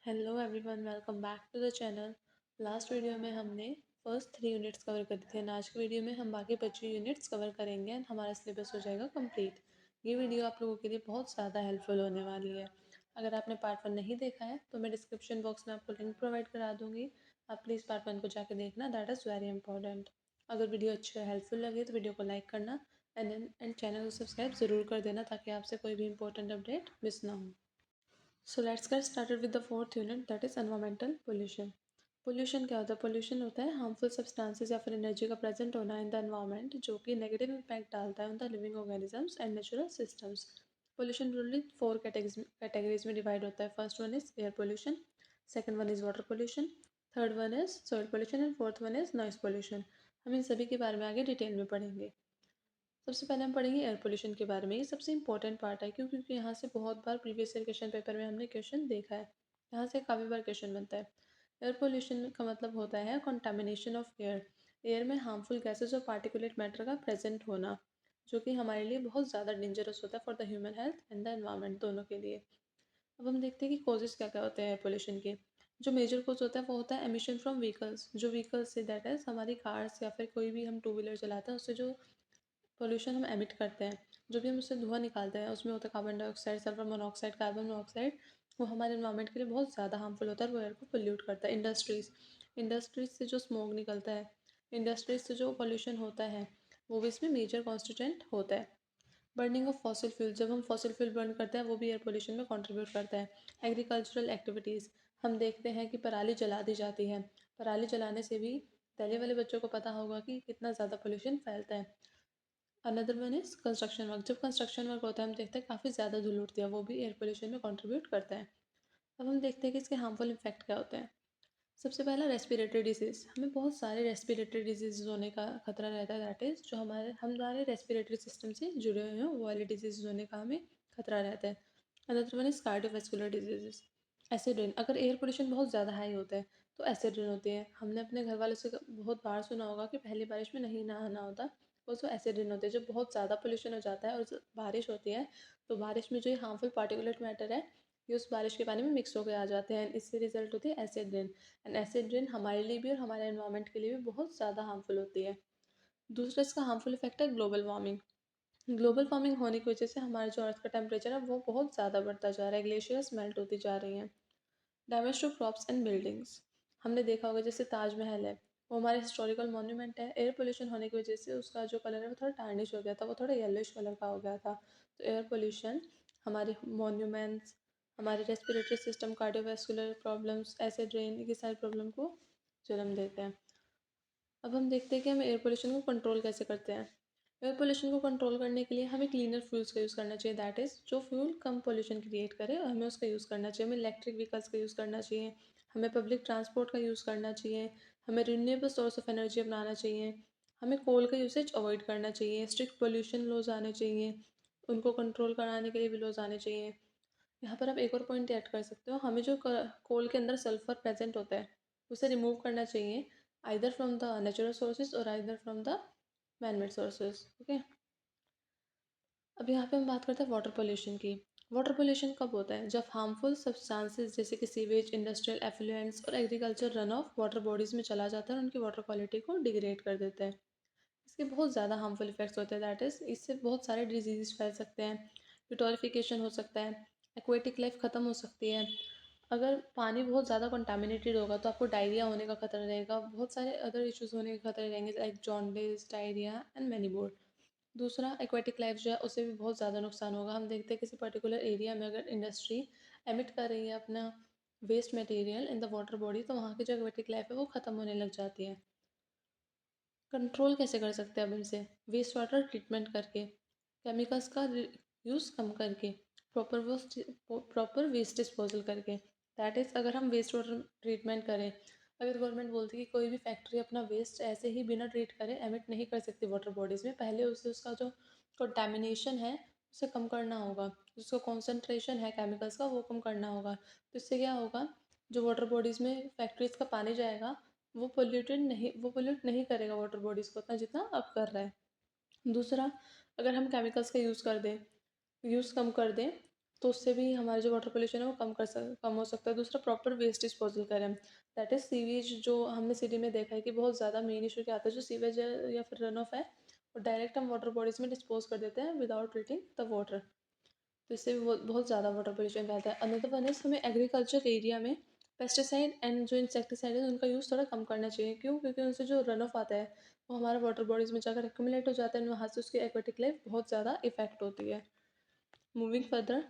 Hello everyone, welcome back to the channel. Last video में हमने first 3 units cover करी थी एंड आज की वीडियो में हम बाकी बची यूनिट्स कवर करेंगे एंड हमारा सिलेबस हो जाएगा कंप्लीट। ये वीडियो आप लोगों के लिए बहुत ज़्यादा हेल्पफुल होने वाली है। अगर आपने पार्ट 1 नहीं देखा है तो मैं डिस्क्रिप्शन बॉक्स में आपको लिंक प्रोवाइड करा दूँगी। आप प्लीज़ पार्ट 1 को जाकर देखना, दैट इज़ वेरी इंपॉर्टेंट। अगर वीडियो अच्छी हेल्पफुल लगे तो वीडियो को लाइक करना एंड चैनल को सब्सक्राइब ज़रूर कर देना ताकि आपसे कोई भी इंपॉर्टेंट अपडेट मिस ना हो। So let's get started with the fourth unit, that is environmental pollution. Pollution क्या होता है? पोल्यूशन होता है हार्मफुल सब्सटेंसेस या फिर एनर्जी का प्रेजेंट होना इन द एनवायरनमेंट जो कि नेगेटिव इम्पैक्ट डालता है on the living organisms and natural systems. Pollution broadly 4 categories में डिवाइड होता है। First one is air pollution, second one is water pollution, third one is soil pollution and fourth one is noise pollution. हम इन सभी के बारे में आगे detail में पढ़ेंगे। सबसे पहले हम पढ़ेंगे एयर पोल्यूशन के बारे में। ये सबसे इंपॉर्टेंट पार्ट है क्योंकि यहाँ से बहुत बार प्रीवियस ईयर क्वेश्चन पेपर में हमने क्वेश्चन देखा है। यहाँ से काफ़ी बार क्वेश्चन बनता है। एयर पोल्यूशन का मतलब होता है कंटामिनेशन ऑफ एयर। एयर में हार्मफुल गैसेज और पार्टिकुलेट मैटर का प्रेजेंट होना, जो कि हमारे लिए बहुत ज़्यादा डेंजरस होता है for the human health and the environment दोनों के लिए। अब हम देखते हैं कि कॉजेज़ क्या क्या होते हैं एयर पोल्यूशन के। जो मेजर कॉज होता है वो होता है एमिशन फ्रॉम व्हीकल्स। जो व्हीकल्स से दैट इज़ हमारी कार्स या फिर कोई भी हम टू व्हीलर चलाते हैं उससे जो पोल्यूशन हम एमिट करते हैं, जो भी हम उससे धुआं निकालते हैं उसमें होता है carbon dioxide, sulphur monoxide, carbon monoxide. वो हमारे एनवायरनमेंट के लिए बहुत ज़्यादा हार्मफुल होता है और वो एयर को पोल्यूट करता है। इंडस्ट्रीज से जो स्मोक निकलता है, इंडस्ट्रीज से जो पोल्यूशन होता है वो भी इसमें मेजर कॉन्स्टिट्यूएंट होता है। बर्निंग ऑफ फॉसिल फ्यूल, जब हम फॉसिल फ्यूल बर्न करते हैं वो भी एयर पोल्यूशन में कंट्रीब्यूट करता है। एग्रीकल्चरल एक्टिविटीज़, हम देखते हैं कि पराली जला दी जाती है। पराली जलाने से भी पहले वाले बच्चों को पता होगा कि कितना ज़्यादा पोल्यूशन फैलता है। Another one is construction work. जब कंस्ट्रक्शन वर्क होता है हम देखते हैं काफ़ी ज़्यादा धूल उड़ती है, वो भी एयर पोल्यूशन में कंट्रीब्यूट करता है। अब हम देखते हैं कि इसके हार्मफुल इफेक्ट क्या होते हैं। सबसे पहला रेस्पिरेटरी डिजीज़, हमें बहुत सारे रेस्पिरेटरी डिजीज़ होने का खतरा रहता है। दैट इज़ जो हमारे रेस्पिरेटरी सिस्टम से जुड़े हुए हैं वो वाले डिजीज़ होने का हमें खतरा रहता है। Another one is cardiovascular disease. Acid rain, अगर एयर पोल्यूशन बहुत ज़्यादा हाई होता है तो एसिड रेन होती है। हमने अपने घर वालों से बहुत बार सुना होगा कि पहली बारिश में नहीं नहाना होता, वो जो एसिड रेन होती है। जब बहुत ज़्यादा पोल्यूशन हो जाता है और बारिश होती है तो बारिश में जो ये हार्मफुल पार्टिकुलेट मैटर है ये उस बारिश के पानी में मिक्स होकर आ जाते हैं, इससे रिजल्ट होती है acid rain. And acid rain हमारे लिए भी और हमारे एनवायरनमेंट के लिए भी बहुत ज़्यादा हार्मफुल होती है। दूसरा इसका हार्मफुल इफेक्ट है ग्लोबल वार्मिंग। ग्लोबल वार्मिंग होने की वजह से हमारे जो अर्थ का टेम्परेचर है वो बहुत ज़्यादा बढ़ता जा रहा है, ग्लेशियर्स मेल्ट होती जा रही हैं। Damage to crops and buildings, हमने देखा होगा जैसे ताजमहल है, वो हमारे हिस्टोरिकल मॉन्यूमेंट है। एयर पोल्यूशन होने की वजह से उसका जो कलर है वो थोड़ा टार्निश हो गया था, वो थोड़ा येलोइश कलर का हो गया था। तो एयर पोल्यूशन हमारे मॉन्यूमेंट्स, हमारे respiratory system, cardiovascular problems, acid rain, ये सारी प्रॉब्लम को जन्म देते हैं। अब हम देखते हैं कि हम एयर पोल्यूशन को कंट्रोल कैसे करते हैं। एयर पोल्यूशन को कंट्रोल करने के लिए हमें क्लीनर फ्यूल्स का यूज़ करना चाहिए। दैट इज़ जो फ्यूल कम पोल्यूशन क्रिएट करे हमें उसका यूज़ करना चाहिए। हमें इलेक्ट्रिक व्हीकल्स का यूज़ करना चाहिए, हमें पब्लिक ट्रांसपोर्ट का यूज़ करना चाहिए, हमें रिन्यूएबल सोर्स ऑफ एनर्जी अपनाना चाहिए, हमें कोल का यूसेज अवॉइड करना चाहिए। स्ट्रिक्ट पोल्यूशन लॉज आने चाहिए, उनको कंट्रोल कराने के लिए भी लॉज आने चाहिए। यहाँ पर आप एक और पॉइंट ऐड कर सकते हो, हमें जो कोल के अंदर सल्फर प्रेजेंट होता है उसे रिमूव करना चाहिए, either from the natural sources और either from the manmade sources. Okay, अब यहाँ पे हम बात करते हैं वाटर पोल्यूशन की। वाटर पोल्यूशन कब होता है? जब हार्मफुल सब्सटेंसेस जैसे कि सीवेज, इंडस्ट्रियल एफ्लुएंट्स और agriculture run off water bodies में चला जाता है और उनकी वाटर क्वालिटी को डिग्रेड कर देता है। इसके बहुत ज़्यादा हार्मफुल इफेक्ट्स होते हैं। दैट इज़ इससे बहुत सारे डिजीज़ फैल सकते हैं, यूटोरिफिकेशन हो सकता है, एक्वेटिक लाइफ ख़त्म हो सकती है। अगर पानी बहुत ज़्यादा कंटामिनेटेड होगा तो आपको डायरिया होने का खतरा रहेगा, बहुत सारे अदर इश्यूज़ होने के खतरे रहेंगे like jaundice, diarrhoea and many more. दूसरा, एक्वेटिक लाइफ जो है उसे भी बहुत ज़्यादा नुकसान होगा। हम देखते हैं किसी पर्टिकुलर एरिया में अगर इंडस्ट्री एमिट कर रही है अपना waste material in the water body तो वहाँ की जो एक्वेटिक लाइफ है वो ख़त्म होने लग जाती है। कंट्रोल कैसे कर सकते हैं अब इनसे? वेस्ट वाटर ट्रीटमेंट करके, केमिकल्स का यूज़ कम करके, प्रॉपर वेस्ट डिस्पोजल करके। दैट इज़ अगर हम वेस्ट वाटर ट्रीटमेंट करें, अगर गवर्नमेंट बोलती है कि कोई भी फैक्ट्री अपना वेस्ट ऐसे ही बिना ट्रीट करे एमिट नहीं कर सकती वाटर बॉडीज़ में, पहले उसे उसका जो कंटेमिनेशन है उसे कम करना होगा, उसका कॉन्सेंट्रेशन है केमिकल्स का वो कम करना होगा। तो इससे क्या होगा, जो वाटर बॉडीज़ में फैक्ट्रीज़ का पानी जाएगा वो पोल्यूट नहीं करेगा वाटर बॉडीज़ को उतना जितना अब कर रहा है। दूसरा, अगर हम केमिकल्स का यूज़ कम कर दें तो उससे भी हमारा जो वाटर पोल्यूशन है वो कम हो सकता है। दूसरा, प्रॉपर वेस्ट डिस्पोजल करें, दैट इज़ सीवेज। जो हमने सिटी में देखा है कि बहुत ज़्यादा मेन इशू क्या आता है, जो सीवेज है या फिर रन ऑफ है, वो डायरेक्ट हम वाटर बॉडीज़ में डिस्पोज कर देते हैं विदाउट ट्रीटिंग द वाटर। तो इससे भी बहुत बहुत ज़्यादा वाटर पोल्यूशन रहता है। अनदर वन इज़ हमें एग्रीकल्चर एरिया में पेस्टिसाइड एंड जो इंसेक्टिसाइड है उनका यूज़ थोड़ा कम करना चाहिए। क्यों? क्योंकि उनसे जो रन ऑफ आता है वो हमारा वाटर बॉडीज़ में जाकर एक्यूमुलेट हो जाता है एंड वहाँ से उसकी एक्वेटिक लाइफ बहुत ज़्यादा इफेक्ट होती है। Moving further,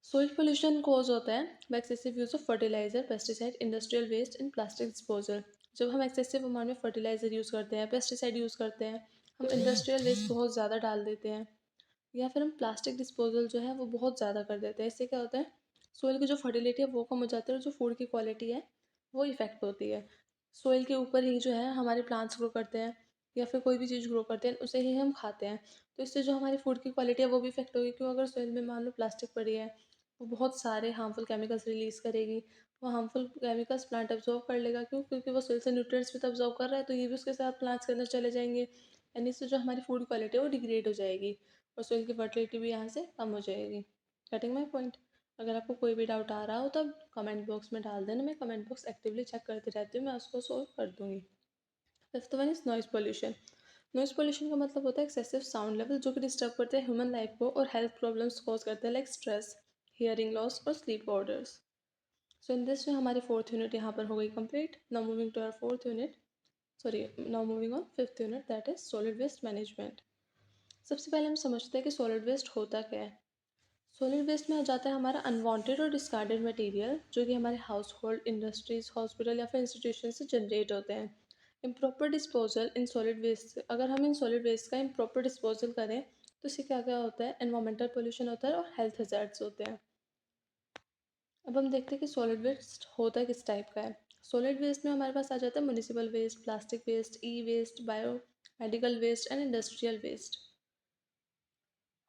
soil pollution cause होता है by excessive use of fertiliser, pesticide, industrial waste and plastic disposal. जब हम एक्सेसिव अमाउंट में फर्टिलाइजर यूज़ करते हैं, पेस्टिसाइड यूज़ करते हैं, हम इंडस्ट्रियल वेस्ट बहुत ज़्यादा डाल देते हैं, या फिर हम प्लास्टिक डिस्पोजल जो है वो बहुत ज़्यादा कर देते हैं। इससे क्या होता है, सोइल की जो फर्टिलिटी है वो कम हो जाती है और जो फूड की क्वालिटी है वो इफ़ेक्ट होती है। सोइल के ऊपर ही जो है हमारे प्लांट्स ग्रो करते हैं या फिर कोई भी चीज़ ग्रो करते हैं, उसे ही हम खाते हैं। तो इससे जो हमारी फूड की क्वालिटी है वो भी इफ़ेक्ट होगी। क्यों? अगर सोइल में मान लो प्लास्टिक पड़ी है, वो बहुत सारे हार्मफुल केमिकल्स रिलीज़ करेगी। वो हार्मफुल केमिकल्स प्लांट अब्जॉर्ब कर लेगा। क्यों? क्योंकि वो सोइल से न्यूट्रिएंट्स भी तो अब्जॉर्ब कर रहा है, तो ये भी उसके साथ प्लांट्स के अंदर चले जाएंगे एंड इससे जो हमारी फूड क्वालिटी है वो डिग्रेड हो जाएगी और सोइल की फर्टिलिटी भी यहाँ से कम हो जाएगी। Getting my point? अगर आपको कोई भी डाउट आ रहा हो तो आप कमेंट बॉक्स में डाल देना, मैं कमेंट बॉक्स एक्टिवली चेक करती रहती हूँ, मैं उसको सोल्व कर दूँगी। Fifth one is noise pollution. Noise pollution का मतलब होता है एक्सेसिव साउंड लेवल जो कि डिस्टर्ब करते हैं ह्यूमन लाइफ को और हेल्थ प्रॉब्लम्स कॉज करते हैं लाइक स्ट्रेस, हियरिंग लॉस और sleep orders. So in this way हमारी फोर्थ यूनिट यहाँ पर हो गई complete. Now moving to our fourth unit, sorry now moving on fifth unit, that is solid waste management. सबसे पहले हम समझते हैं कि सॉलिड वेस्ट होता क्या है। सॉलिड वेस्ट में आ जाता है हमारा अनवांटेड और डिस्कार्डेड मटेरियल जो कि हमारे हाउस होल्ड, इंडस्ट्रीज, हॉस्पिटल या फिर इंस्टीट्यूशन से जनरेट होते हैं। Improper disposal in solid waste, अगर हम इन सॉलिड वेस्ट का इम्प्रॉपर डिस्पोजल करें तो इससे क्या क्या होता है, एनवायरमेंटल पोल्यूशन होता है और हेल्थ हैज़ार्ड्स होते हैं। अब हम देखते हैं कि सॉलिड वेस्ट होता है किस टाइप का है। सॉलिड वेस्ट में हमारे पास आ जाता है municipal waste, plastic waste, e waste, bio medical waste and industrial waste.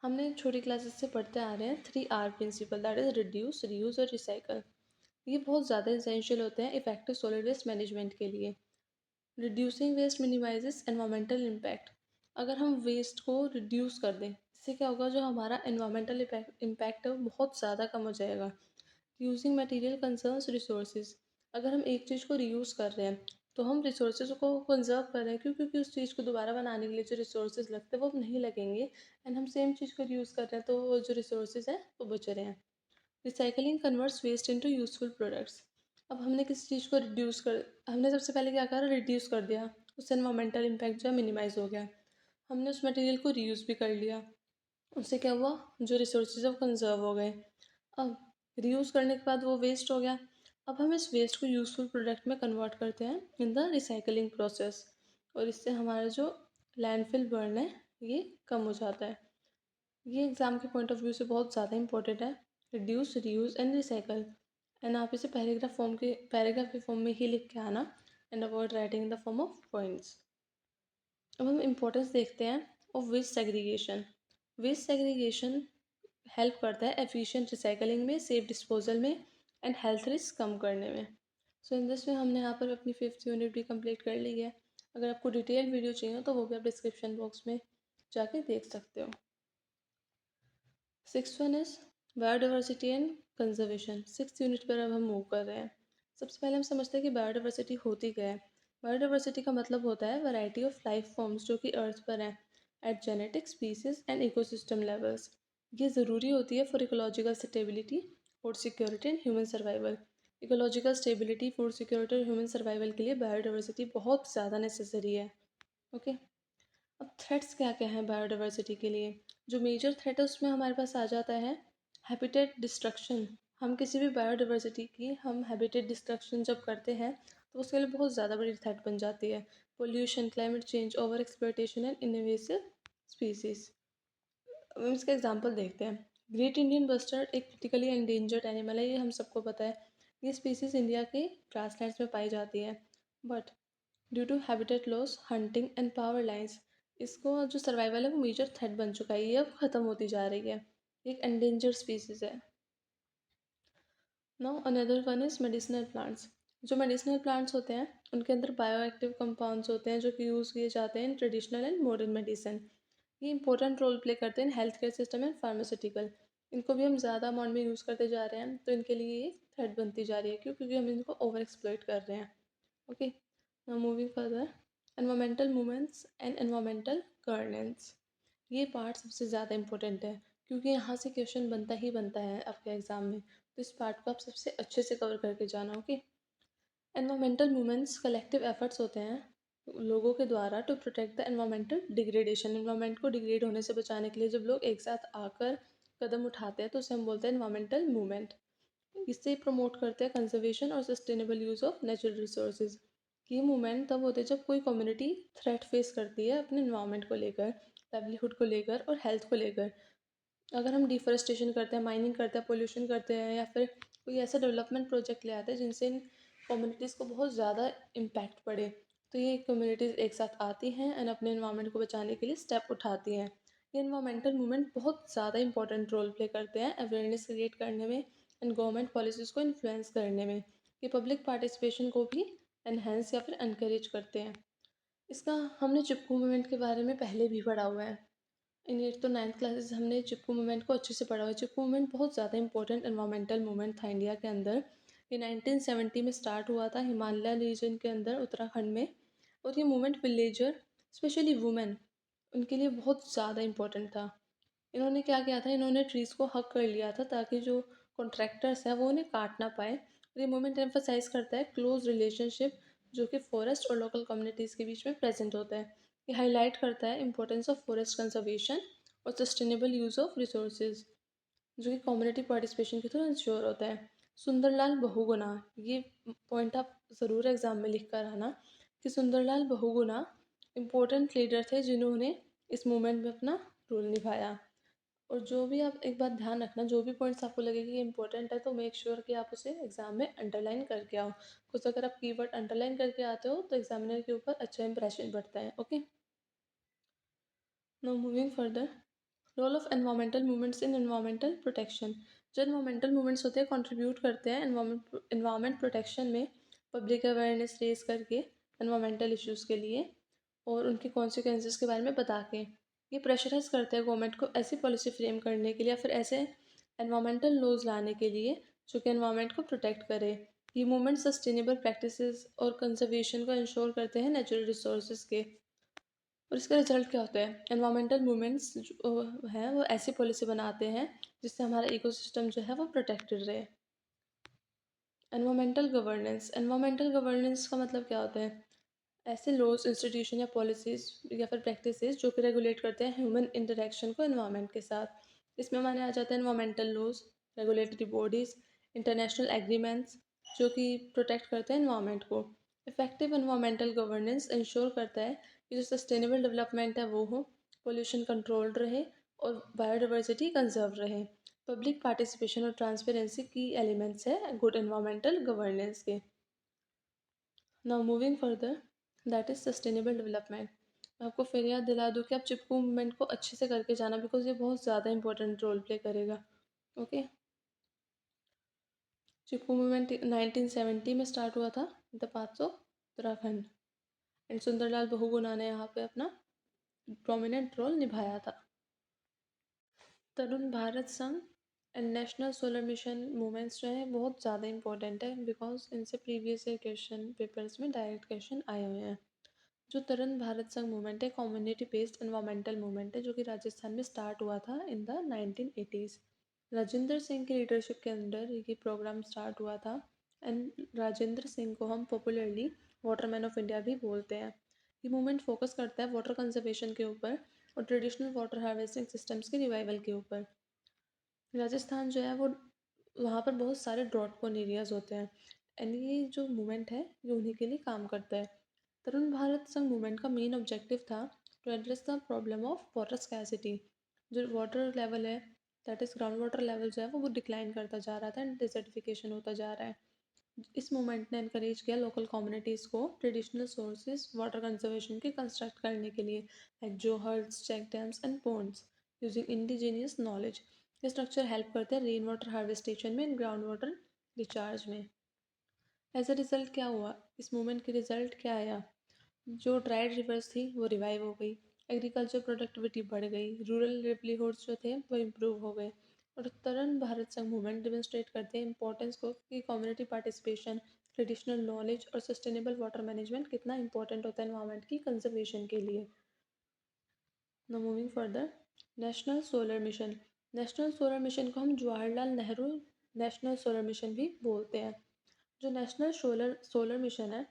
हमने छोटी क्लासेस से पढ़ते आ रहे हैं 3R principle, that is reduce, reuse और रिसाइकल। ये बहुत ज़्यादा इंसेंशियल होते हैं इफेक्टिव सॉलिड वेस्ट मैनेजमेंट के लिए। Reducing waste minimises environmental impact. अगर हम वेस्ट को रिड्यूस कर दें, इससे क्या होगा, जो हमारा एनवायरमेंटल इम्पैक्ट है वो बहुत ज़्यादा कम हो जाएगा। Using material conserves resources. अगर हम एक चीज़ को रीयूज़ कर रहे हैं तो हम रिसोर्सेज को कंजर्व कर रहे हैं। क्यों? क्योंकि उस चीज़ को दोबारा बनाने के लिए जो रिसोर्सेज लगते हैं वो अब नहीं लगेंगे एंड हम सेम चीज़ को रीयूज़ कर रहे हैं, तो वो जो रिसोर्सेज हैं वो बच रहे हैं। Recycling converts waste into useful products. अब हमने किसी चीज़ को रिड्यूस कर, हमने सबसे पहले क्या करा, रिड्यूस कर दिया, उससे एनवायरमेंटल इम्पैक्ट जो है मिनिमाइज हो गया। हमने उस मटेरियल को रीयूज़ भी कर लिया, उससे क्या हुआ, जो रिसोर्सेज है वो कंजर्व हो गए। अब रीयूज़ करने के बाद वो वेस्ट हो गया। अब हम इस वेस्ट को यूज़फुल प्रोडक्ट में कन्वर्ट करते हैं इन द रिसाइकलिंग प्रोसेस और इससे हमारा जो लैंडफिल बर्न है ये कम हो जाता है। ये एग्ज़ाम के पॉइंट ऑफ व्यू से बहुत ज़्यादा इंपॉर्टेंट है, reduce, reuse and recycle. And आप इसे पैराग्राफ के फॉर्म में ही लिख के आना and avoid writing in the form of points. अब हम इम्पोर्टेंस देखते हैं of waste segregation. Waste segregation help करता है एफिशिएंट रिसाइकलिंग में, सेफ डिस्पोजल में एंड हेल्थ रिस्क कम करने में। सो इन दिस में हमने यहाँ पर अपनी फिफ्थ यूनिट भी कंप्लीट कर ली है। अगर आपको डिटेल वीडियो चाहिए तो वो भी आप डिस्क्रिप्शन बॉक्स में जाके देख सकते हो। Six one is biodiversity and conservation. Six unit पर अब हम मूव कर रहे हैं। सबसे पहले हम समझते हैं कि बायोडाइवर्सिटी होती क्या है। बायोडाइवर्सिटी का मतलब होता है वैरायटी ऑफ लाइफ फॉर्म्स जो कि अर्थ पर हैं at genetic, species and ecosystem levels. ये ज़रूरी होती है for ecological stability, food security and human survival. Ecological stability, food security और ह्यूमन सर्वाइवल के लिए बायोडाइवर्सिटी बहुत ज़्यादा नेसेसरी है। ओके, अब थ्रेट्स क्या क्या हैं बायोडाइवर्सिटी के लिए। जो मेजर थ्रेट है उसमें हमारे पास आ जाता है हैबिटेट डिस्ट्रक्शन। हम किसी भी बायोडाइवर्सिटी की हम हैबिटेट डिस्ट्रक्शन जब करते हैं तो उसके लिए बहुत ज़्यादा बड़ी थ्रेट बन जाती है। Pollution, climate change, over exploitation and invasive species. हम इसका एग्जांपल देखते हैं। ग्रेट इंडियन बस्टर्ड एक क्रिटिकली एंडेंजर्ड एनिमल है, ये हम सबको पता है। ये स्पीसीज इंडिया के ग्रासलैंड्स में पाई जाती है, but due to habitat loss, hunting and power lines, इसको जो सर्वाइवल है वो मेजर थ्रेट बन चुका है, ये अब ख़त्म होती जा रही है, एक एंडेंजर्ड स्पीसीज है। Now another one is medicinal plants. जो मेडिसिनल प्लांट्स होते हैं उनके अंदर बायो एक्टिव कंपाउंड्स होते हैं जो कि यूज़ किए जाते हैं in traditional and modern medicine. ये इंपॉर्टेंट रोल प्ले करते हैं in health care system and pharmaceutical. इनको भी हम ज़्यादा अमाउंट में यूज़ करते जा रहे हैं, तो इनके लिए ये थ्रेट बनती जा रही है। क्यों? क्योंकि हम इनको ओवर एक्सप्लॉइट कर रहे हैं। Okay, now moving further, environmental movements and environmental governance. ये पार्ट सबसे ज़्यादा इंपॉर्टेंट है, क्योंकि यहाँ से क्वेश्चन बनता ही बनता है आपके एग्जाम में। तो इस पार्ट को आप सबसे अच्छे से कवर करके जाना। Okay, environmental movements collective efforts होते हैं लोगों के द्वारा to protect the environmental degradation. Environment को डिग्रेड होने से बचाने के लिए जब लोग एक साथ आकर कदम उठाते हैं तो उसे हम बोलते हैं एनवायरमेंटल मूवमेंट। इससे प्रमोट करते हैं कंजर्वेशन और sustainable use of natural resources. ये मूवमेंट तब होते हैं जब कोई कम्युनिटी थ्रेट फेस करती है अपने इन्वायरमेंट को लेकर, लाइवलीहुड को लेकर और हेल्थ को लेकर। अगर हम डिफोरेस्टेशन करते हैं, माइनिंग करते हैं, पोल्यूशन करते हैं, या फिर कोई ऐसा डेवलपमेंट प्रोजेक्ट ले आते हैं जिनसे इन कम्युनिटीज़ को बहुत ज़्यादा इम्पैक्ट पड़े, तो ये कम्युनिटीज़ एक साथ आती हैं एंड अपने इन्वायरमेंट को बचाने के लिए स्टेप उठाती हैं। ये इन्वायरमेंटल मूवमेंट बहुत ज़्यादा इंपॉर्टेंट रोल प्ले करते हैं अवेयरनेस क्रिएट करने में एंड गवर्नमेंट पॉलिसीज़ को इन्फ्लुएंस करने में। ये पब्लिक पार्टिसिपेशन को भी एनहेंस या फिर एनकरेज करते हैं। इसका हमने चिपकू मूवमेंट के बारे में पहले भी पढ़ा हुआ है। इन 8th तो 9th क्लासेस हमने चिपकू मूवमेंट को अच्छे से पढ़ा हुआ है। चिपकू मूवमेंट बहुत ज़्यादा इंपॉर्टेंट एनवायरमेंटल मूवमेंट था इंडिया के अंदर। ये 1970 में स्टार्ट हुआ था हिमालय रीजन के अंदर, उत्तराखंड में। और ये मूवमेंट विलेजर, स्पेशली वुमेन, उनके लिए बहुत ज़्यादा इंपॉर्टेंट था। इन्होंने क्या किया था, इन्होंने ट्रीज़ को हक कर लिया था ताकि जो कॉन्ट्रैक्टर्स हैं वो उन्हें काट ना पाए। और ये मूवमेंट एम्फोसाइज करता है क्लोज रिलेशनशिप जो कि फॉरेस्ट और लोकल कम्युनिटीज़ के बीच में प्रेजेंट होता है। ये हाईलाइट करता है इंपॉर्टेंस ऑफ फॉरेस्ट कंजर्वेशन और सस्टेनेबल यूज़ ऑफ रिसोर्सेज, जो कि कम्युनिटी पार्टिसिपेशन के थ्रू इंश्योर होता है। सुंदरलाल बहुगुणा, ये पॉइंट आप ज़रूर एग्जाम में लिख कर आना कि सुंदरलाल बहुगुणा इम्पोर्टेंट लीडर थे जिन्होंने इस मूवमेंट में अपना रोल निभाया। और जो भी आप एक बात ध्यान रखना, जो भी पॉइंट्स आपको लगे कि ये इंपॉर्टेंट है तो मेक श्योर कि आप उसे एग्जाम में अंडरलाइन करके आओ। कुछ अगर आप कीवर्ड अंडरलाइन करके आते हो तो एग्जामिनर के ऊपर अच्छा इंप्रेशन पड़ता है। Okay, now moving further, role of environmental movements in environmental protection. जो एनवायरमेंटल मूवमेंट्स होते हैं कंट्रीब्यूट करते हैं एनवायरमेंट प्रोटेक्शन में, पब्लिक अवेयरनेस रेज करके एनवायरमेंटल इश्यूज़ के लिए और उनके कॉन्सिक्वेंसेस के बारे में बता के। ये प्रेशराइज करते हैं गवर्नमेंट को ऐसी पॉलिसी फ्रेम करने के लिए या फिर ऐसे एनवायरमेंटल लॉज लाने के लिए जो कि एनवायरमेंट को प्रोटेक्ट करे। ये मूवमेंट सस्टेनेबल प्रैक्टिसेस और कंजर्वेशन को इंश्योर करते हैं नेचुरल रिसोर्सेज के। और इसका रिजल्ट क्या होता है, एनवायरमेंटल मूवमेंट्स जो हैं वो ऐसी पॉलिसी बनाते हैं जिससे हमारा इकोसिस्टम जो है वो प्रोटेक्टेड रहे। एनवायरमेंटल गवर्नेंस का मतलब क्या होता है, ऐसे लॉज, इंस्टीट्यूशन या पॉलिसीज या फिर प्रैक्टिसेस जो कि रेगुलेट करते हैं ह्यूमन इंटरेक्शन को एनवायरनमेंट के साथ। इसमें माने आ जाते हैं environmental laws, regulatory bodies, international agreements जो कि प्रोटेक्ट करते हैं एनवायरनमेंट को। इफेक्टिव एनवायरमेंटल गवर्नेंस इंश्योर करता है कि जो सस्टेनेबल डेवलपमेंट है वो हो, पोल्यूशन कंट्रोल्ड रहे और बायोडाइवर्सिटी कंजर्व रहे। पब्लिक पार्टिसिपेशन और ट्रांसपेरेंसी की एलिमेंट्स है गुड एनवायरमेंटल गवर्नेंस के। Now moving further, that is sustainable development. मैं आपको फिर याद दिला दूँ कि आप चिपकू मूवमेंट को अच्छे से करके जाना, बिकॉज ये बहुत ज़्यादा इंपॉर्टेंट रोल प्ले करेगा। ओके, चिपकू मूवमेंट 1970 में स्टार्ट हुआ था the parts of Uttarakhand and Sundarlal Bahuguna ने यहाँ पे अपना प्रोमिनेंट रोल निभाया था। तरुण भारत संघ and national Solar mission movements जो हैं बहुत ज़्यादा इंपॉर्टेंट है, बिकॉज इनसे प्रीवियस ईयर क्वेश्चन पेपर्स में डायरेक्ट क्वेश्चन आए हुए हैं। जो तरुण भारत संघ मूवमेंट है, कम्युनिटी बेस्ड एनवायरमेंटल मूवमेंट है जो कि राजस्थान में स्टार्ट हुआ था in the 1980s। Rajendra Singh की लीडरशिप के अंडर ये प्रोग्राम स्टार्ट हुआ था एंड राजेंद्र सिंह को हम पॉपुलरली वाटरमैन ऑफ इंडिया भी बोलते हैं। ये मूवमेंट फोकस करता है वाटर कंजर्वेशन के ऊपर और ट्रेडिशनल वाटर हार्वेस्टिंग सिस्टम्स के रिवाइवल के ऊपर। राजस्थान जो है वो, वहाँ पर बहुत सारे ड्रॉट प्रोन एरियाज होते हैं एंड ये जो मूवमेंट है ये उन्हीं के लिए काम करता है। तरुण भारत संघ मूवमेंट का मेन ऑब्जेक्टिव था to address the problem of water scarcity. जो वाटर लेवल है, that is ground water level जो है वो डिक्लाइन करता जा रहा था एंड डिजर्टिफिकेशन होता जा रहा है। इस मूवमेंट ने इनकरेज किया लोकल कम्युनिटीज़ को ट्रेडिशनल सोर्सेज वाटर कंजर्वेशन के कंस्ट्रक्ट करने के लिए, लाइक जोहर्स, check dams and ponds using indigenous knowledge. ये स्ट्रक्चर हेल्प करते हैं रेन वाटर हार्वेस्टेशन में एंड ग्राउंड वाटर रिचार्ज में। एज अ रिजल्ट क्या हुआ, इस मूवमेंट के रिजल्ट क्या आया, जो ड्राइड रिवर्स थी वो रिवाइव हो गई, एग्रीकल्चर प्रोडक्टिविटी बढ़ गई, रूरल लिवलीहुड्स जो थे वो इम्प्रूव हो गए, और तरण भारत संघ मूवमेंट डिमोन्स्ट्रेट करते हैं इंपॉर्टेंस को कि कम्युनिटी पार्टिसिपेशन, ट्रेडिशनल नॉलेज और सस्टेनेबल वाटर मैनेजमेंट कितना इंपॉर्टेंट होता है एनवायरनमेंट की कंजर्वेशन के लिए। Now moving further, national Solar mission. National Solar mission को हम Jawaharlal Nehru National Solar mission भी बोलते हैं। जो नेशनल सोलर सोलर मिशन है,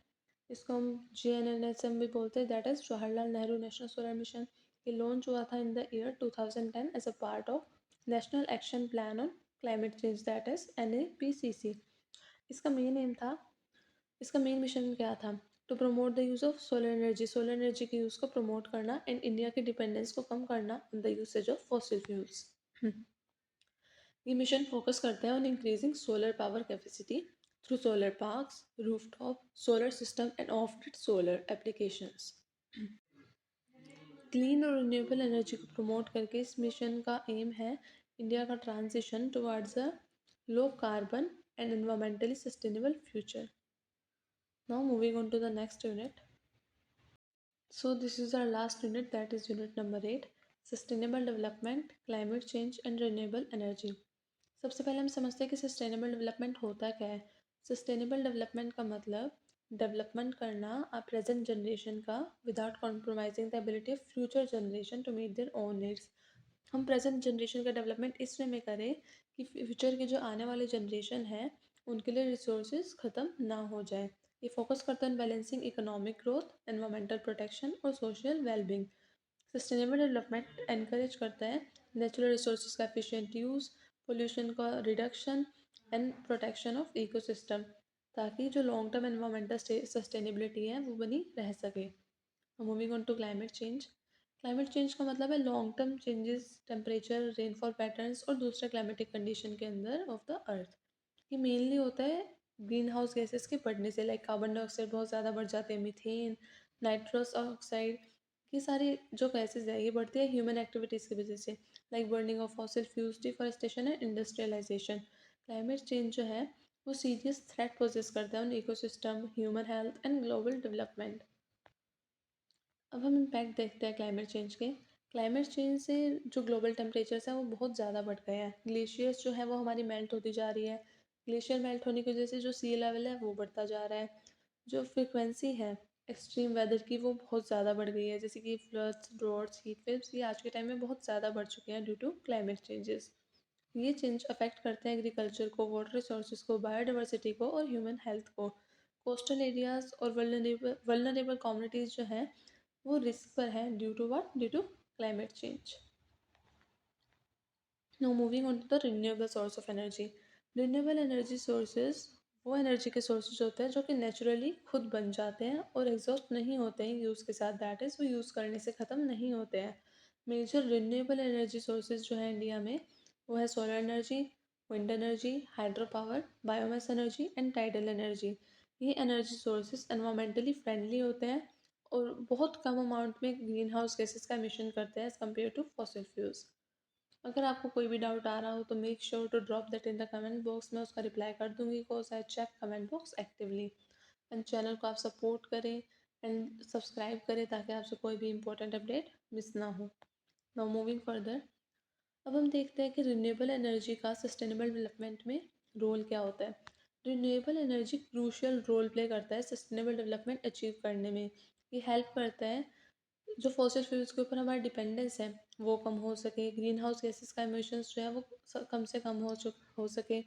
इसको हम JNNSM भी बोलते हैं, that is Jawaharlal Nehru National Solar Mission. ये लॉन्च हुआ था in the year 2010 as a part of National Action Plan on Climate Change, that is NAPCC। इसका मेन एम था, इसका मेन मिशन क्या था, to promote the use of solar energy के use को प्रमोट करना एंड इंडिया की dependence को कम करना on the usage of fossil fuels. ये मिशन फोकस करता है on increasing solar power capacity through solar parks, rooftop solar system and off grid solar applications. Clean और रिन्यूएबल एनर्जी को प्रमोट करके इस मिशन का एम है इंडिया का transition towards a low carbon and environmentally sustainable future. Now moving on to the next unit. So this is our last unit, that is unit number 8, sustainable development, climate change and renewable energy। सबसे पहले हम समझते हैं कि sustainable development होता क्या है। Sustainable development का मतलब डेवलपमेंट करना प्रेजेंट जनरेशन का without compromising the ability of future generation to meet their own needs. हम प्रेजेंट जनरेशन का डेवलपमेंट इस वे में करें कि फ्यूचर की जो आने वाली जनरेशन है उनके लिए रिसोर्सेज ख़त्म ना हो जाए। ये फोकस करता है balancing economic growth, environmental protection और social wellbeing. Sustainable development encourage करता है नेचुरल रिसोर्सेज का एफिशिएंट यूज़, पोल्यूशन का reduction and protection of ecosystem, ताकि जो लॉन्ग टर्म एनवायरमेंटल सस्टेनेबिलिटी है वो बनी रह सके। Moving on to climate change. Climate change का मतलब है long term changes temperature, rainfall patterns और दूसरे क्लाइमेटिक कंडीशन के अंदर ऑफ द अर्थ। ये मेनली होता है ग्रीन हाउस गैसेस के बढ़ने से, लाइक कार्बन डाइऑक्साइड बहुत ज़्यादा बढ़ जाते हैं, मीथेन, नाइट्रस ऑक्साइड, ये सारी जो गैसेस है ये बढ़ती है ह्यूमन एक्टिविटीज़ की वजह से, like burning of fossil fuels, deforestation and industrialisation. Climate change जो है वो सीरियस थ्रेट पोजेस करता है on ecosystem, human health and global development. अब हम इम्पैक्ट देखते हैं क्लाइमेट चेंज के। क्लाइमेट चेंज से जो ग्लोबल टेम्परेचर्स हैं वो बहुत ज़्यादा बढ़ गए हैं। ग्लेशियर्स जो है वो हमारी मेल्ट होती जा रही है। ग्लेशियर मेल्ट होने की वजह से जो सी लेवल है वो बढ़ता जा रहा है। जो फ्रिक्वेंसी है एक्सट्रीम वेदर की वो बहुत ज़्यादा बढ़ गई है, जैसे कि फ्लड्स, ड्रॉट्स, हीट वेव्स, ये आज के टाइम में बहुत ज़्यादा बढ़ चुके हैं ड्यू टू क्लाइमेट चेंजेस। ये चेंज अफेक्ट करते हैं एग्रीकल्चर को, वाटर रिसोर्सेज को, बायोडाइवर्सिटी को और ह्यूमन हेल्थ को। कोस्टल एरियाज और वल्नरेबल कम्युनिटीज़ जो हैं वो रिस्क पर है due to what, due to climate change. Now moving on to the renewable source of energy. Renewable energy sources वो एनर्जी के सोर्सेज होते हैं जो कि नेचुरली खुद बन जाते हैं और एग्जॉस्ट नहीं होते हैं यूज़ के साथ, दैट इज़ वो यूज़ करने से ख़त्म नहीं होते हैं। मेजर रिन्यूएबल एनर्जी सोर्सेज जो है इंडिया में वो है solar energy, wind energy, hydro power, biomass energy and tidal energy. ये एनर्जी सोर्सेज एनवायरमेंटली फ्रेंडली होते हैं और बहुत कम अमाउंट में ग्रीन हाउस गैसेस का एमिशन करते हैं as compare to fossil fuels. अगर आपको कोई भी डाउट आ रहा हो तो make sure to drop that in the comment box में, उसका रिप्लाई कर दूंगी because I check comment box actively. And channel को आप सपोर्ट करें एंड सब्सक्राइब करें ताकि आपसे कोई भी इंपॉर्टेंट अपडेट मिस ना हो। नाउ मूविंग फर्दर, अब हम देखते हैं कि रिन्यूएबल एनर्जी का सस्टेनेबल डेवलपमेंट में रोल क्या होता है। Renewable energy crucial role play करता है सस्टेनेबल डेवलपमेंट अचीव करने में। ये हेल्प करता है जो फॉसिल फ्यूल्स के ऊपर हमारा डिपेंडेंस है वो कम हो सके, ग्रीन हाउस गैसेस का एमिशंस जो है वो कम से कम हो सके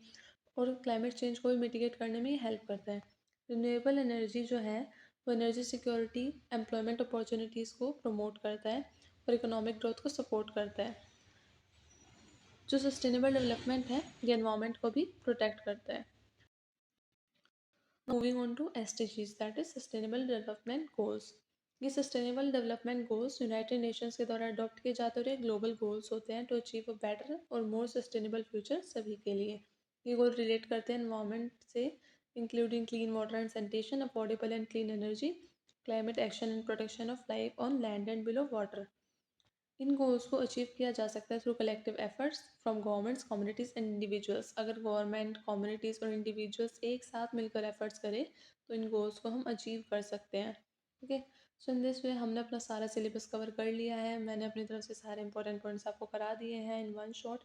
और क्लाइमेट चेंज को भी मिटिगेट करने में हेल्प करता है। रिन्यूएबल एनर्जी जो है वो एनर्जी सिक्योरिटी, एम्प्लॉयमेंट अपॉर्चुनिटीज़ को प्रमोट करता है और इकोनॉमिक ग्रोथ को सपोर्ट करता है। जो सस्टेनेबल डेवलपमेंट है ये एनवायरनमेंट को भी प्रोटेक्ट करता है। Moving on to SDGs, that is sustainable development goals. ये sustainable development goals United Nations के द्वारा अडॉप्ट किए जाते हुए ग्लोबल गोल्स होते हैं टू अचीव अ बेटर और मोर सस्टेनेबल फ्यूचर सभी के लिए। ये गोल रिलेट करते हैं एनवायरनमेंट से, including clean water and sanitation, affordable and clean energy, climate action and protection of life on land and below water. In goals को achieve किया जा सकता है through collective efforts from governments, communities and individuals. अगर government, communities और individuals एक साथ मिलकर एफर्ट्स करें तो इन गोल्स को हम अचीव कर सकते हैं। ओके, सो इन दिस वे हमने अपना सारा सिलेबस कवर कर लिया है। मैंने अपनी तरफ से सारे इंपॉर्टेंट पॉइंट्स आपको करा दिए हैं इन वन शॉट।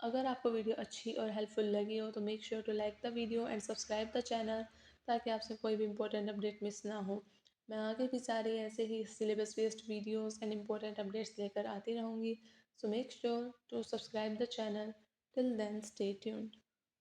अगर आपको वीडियो अच्छी और हेल्पफुल लगी हो तो make sure to like the video and subscribe the channel, ताकि आपसे कोई भी इंपॉर्टेंट अपडेट मिस ना हो। मैं आगे भी सारे ऐसे ही syllabus based videos and important updates लेकर आती रहूँगी। So make sure to subscribe the channel. Till then stay tuned.